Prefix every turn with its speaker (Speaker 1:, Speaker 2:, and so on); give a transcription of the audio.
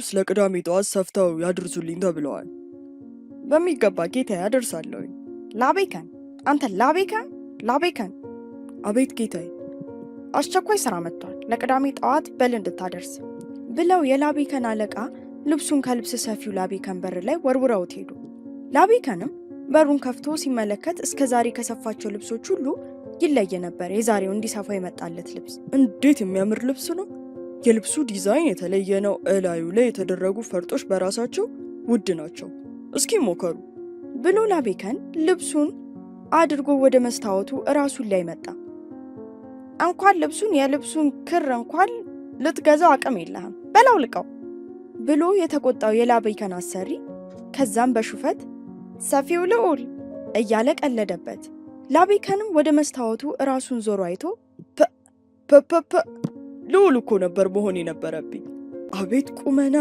Speaker 1: ልብስ ለቅዳሜ ጠዋት ሰፍተው ያድርሱልኝ ተብለዋል።
Speaker 2: በሚገባ ጌታ ያደርሳለሁ። ላቤከን፣ አንተ ላቤከን።
Speaker 1: አቤት ጌታዬ።
Speaker 2: አስቸኳይ ስራ መጥቷል፣ ለቅዳሜ ጠዋት በል እንድታደርስ ብለው የላቤከን አለቃ ልብሱን ከልብስ ሰፊው ላቤከን በር ላይ ወርውረውት ሄዱ። ላቤከንም በሩን ከፍቶ ሲመለከት እስከ ዛሬ ከሰፋቸው ልብሶች ሁሉ ይለየ ነበር የዛሬው እንዲሰፋ የመጣለት ልብስ።
Speaker 1: እንዴት የሚያምር ልብስ ነው! የልብሱ ዲዛይን የተለየ ነው። እላዩ ላይ የተደረጉ ፈርጦች በራሳቸው ውድ ናቸው። እስኪ ሞከሩ
Speaker 2: ብሎ ላቤከን ልብሱን አድርጎ ወደ መስታወቱ ራሱን ላይ መጣ። እንኳን ልብሱን የልብሱን ክር እንኳን ልትገዛው አቅም የለህም፣ በላው ልቀው ብሎ የተቆጣው የላቤከን አሰሪ ከዛም በሹፈት ሰፊው ልዑል እያለ ቀለደበት። ላቤከንም ወደ መስታወቱ ራሱን ዞሮ አይቶ
Speaker 1: ልዑል እኮ ነበር መሆን የነበረብኝ። አቤት ቁመና!